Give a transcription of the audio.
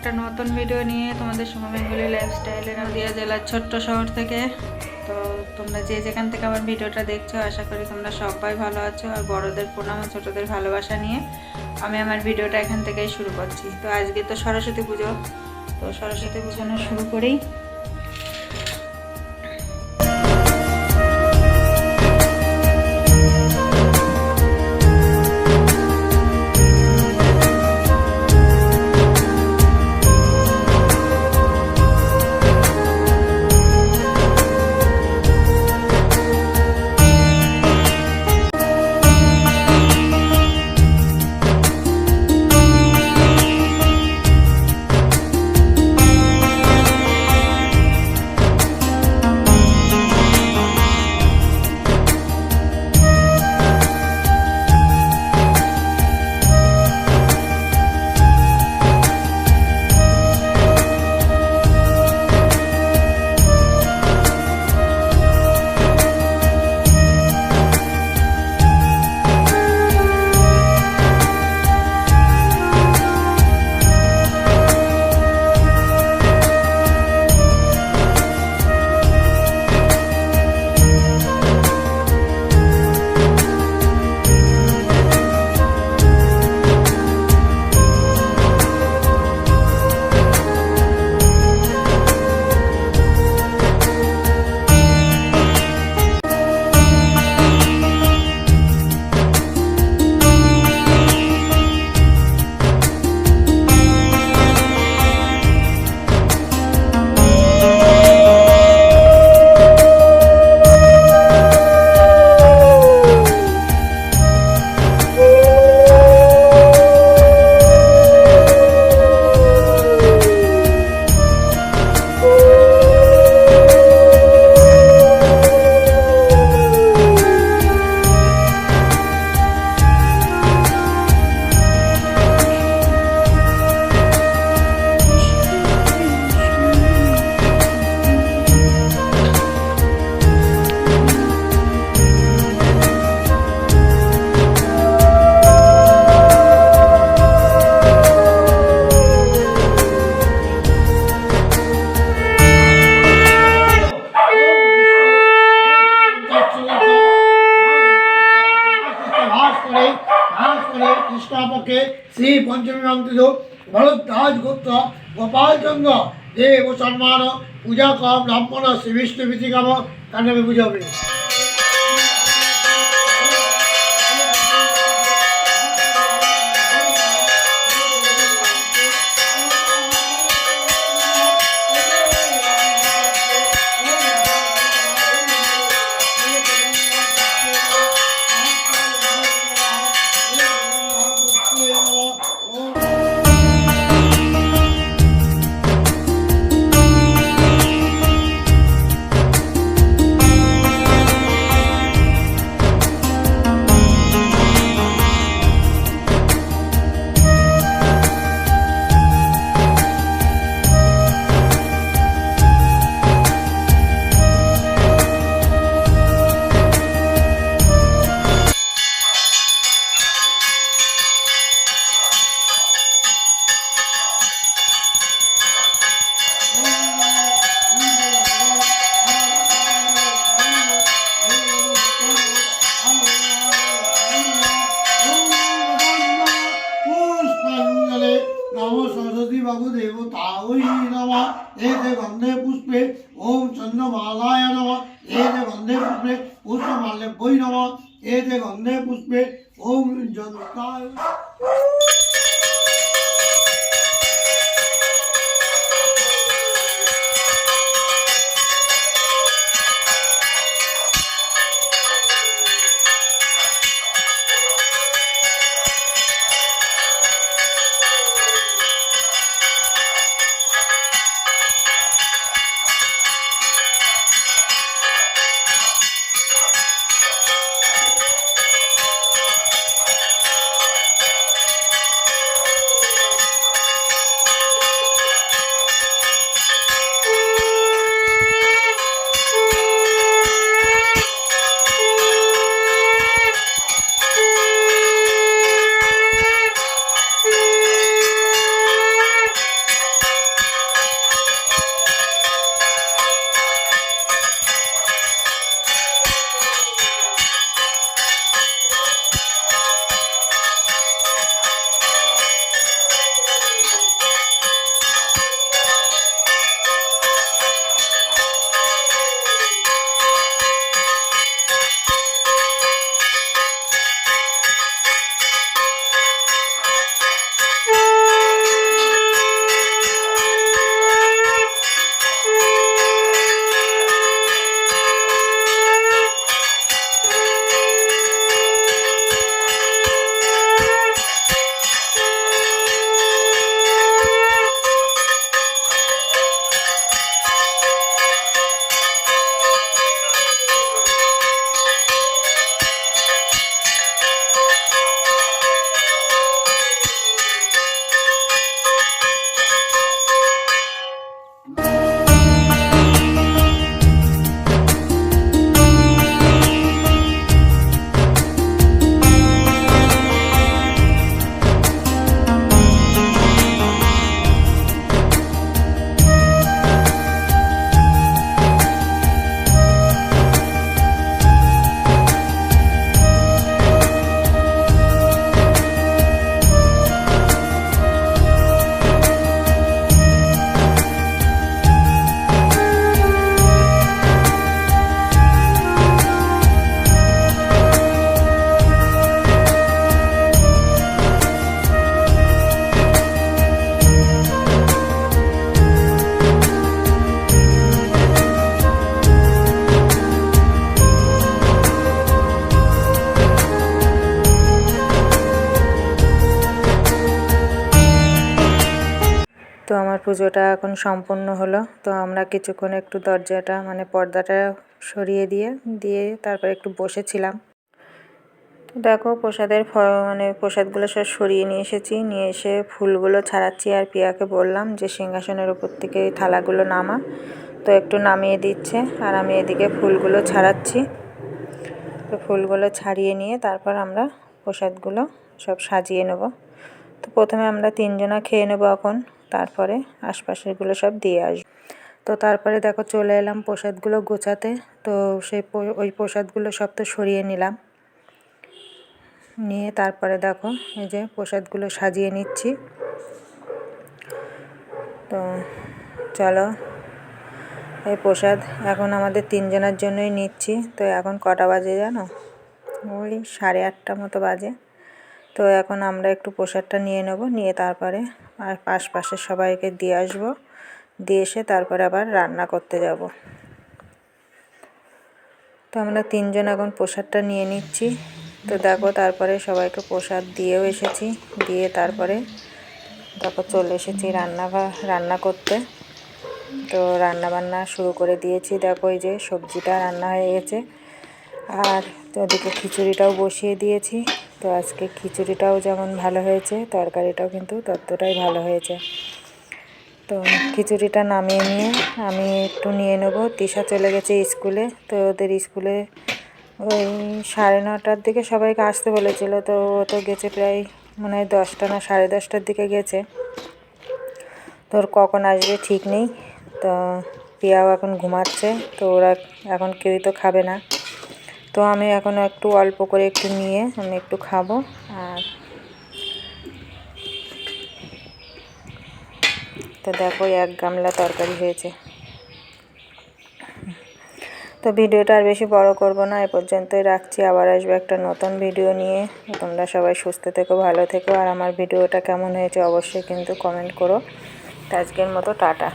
একটা নতুন ভিডিও নিয়ে তোমাদের সঙ্গে বেঙ্গলি লাইফস্টাইলের নদিয়া জেলার ছোট্ট শহর থেকে। তো তোমরা যে যেখান থেকে আমার ভিডিওটা দেখছো আশা করি তোমরা সবাই ভালো আছো, আর বড়দের প্রণাম ও ছোটদের ভালোবাসা নিয়ে আমি আমার ভিডিওটা এখান থেকেই শুরু করছি। তো আজকে তো সরস্বতী পুজো, তো সরস্বতী পুজো শুরু করেই কৃষ্ণপক্ষে শ্রী পঞ্চমী অঙ্কিত ভরদ্বাজ গোত্র গোপালচন্দ্র দেব সম্মান পূজা কম ব্রাহ্মণ শ্রী বিষ্ণু ভীতিকাম তার নামে পুজো হবে। सरस्वती बाबू देवतावै नमः एते गंधे पुष्पे ओम चंद्रमालाय नमः एते गंधे पुष्पे पुष्पमाल्यभ्यै नमः एते गंधे पुष्पे ओम जन्ताय। পুজোটা এখন সম্পূর্ণ হলো। তো আমরা কিছুক্ষণ একটু দরজাটা মানে পর্দাটা সরিয়ে দিয়ে তারপর একটু বসেছিলাম। তো দেখো প্রসাদের মানে প্রসাদগুলো সব সরিয়ে নিয়ে এসেছি, নিয়ে এসে ফুলগুলো ছাড়াচ্ছি। আর পিয়াকে বললাম যে সিংহাসনের উপর থেকে এই থালাগুলো নামা, তো একটু নামিয়ে দিচ্ছে আর আমি এদিকে ফুলগুলো ছাড়াচ্ছি। তো ফুলগুলো ছাড়িয়ে নিয়ে তারপর আমরা প্রসাদগুলো সব সাজিয়ে নেব। তো প্রথমে আমরা 3 জনা খেয়ে নেব এখন, তারপরে আশপাশেরগুলো সব দিয়ে আসবো। তো তারপরে দেখো চলে এলাম প্রসাদগুলো গোছাতে। তো ওই প্রসাদগুলো সব তো সরিয়ে নিলাম, নিয়ে তারপরে দেখো এই যে প্রসাদগুলো সাজিয়ে নিচ্ছি। তো চলো, এই প্রসাদ এখন আমাদের 3 জনের জন্যই নিচ্ছি। তো এখন কটা বাজে জানো? ওই 8:30 মতো বাজে। তো এখন আমরা একটু প্রসাদটা নিয়ে নেব, নিয়ে তারপরে আর আশপাশের সবাইকে দিয়ে আসবো, দিয়ে এসে তারপরে আবার রান্না করতে যাব। তো আমরা 3 জন এখন প্রসাদটা নিয়ে নিচ্ছি। তো দেখো তারপরে সবাইকে প্রসাদ দিয়েও এসেছি, দিয়ে তারপরে তারপর চলে এসেছি রান্না করতে। তো রান্না শুরু করে দিয়েছি। দেখো এই যে সবজিটা রান্না হয়ে গেছে, আর তো ওদিকে খিচুড়িটাও বসিয়ে দিয়েছি। তো আজকে খিচুড়িটাও যেমন ভালো হয়েছে, তরকারিটাও কিন্তু ততটাই ভালো হয়েছে। তো খিচুড়িটা নামিয়ে নিয়ে আমি একটু নিয়ে নেব। তিশা চলে গেছে স্কুলে। তো ওদের স্কুলে ওই 9:30টার দিকে সবাইকে আসতে বলেছিল। তো ও তো গেছে প্রায় মনে হয় 10টা না 10:30টার দিকে গেছে। তোর কখন আসবে ঠিক নেই। তো পিয়াও এখন ঘুমাচ্ছে। তো ওরা এখন কেউই তো খাবে না। তো আমি এখন একটু অল্প করে একটু নিয়ে আমি একটু খাবো। আর তো দেখো 1 গামলা তরকারি হয়েছে। তো ভিডিওটা আর বেশি বড় করব না, এ পর্যন্তই রাখছি। আবার আসবে একটা নতুন ভিডিও নিয়ে। তোমরা সবাই সুস্থ থেকো, ভালো থেকো। আর আমার ভিডিওটা কেমন হয়েছে অবশ্যই কিন্তু কমেন্ট করো। তো আজকের মতো টাটা।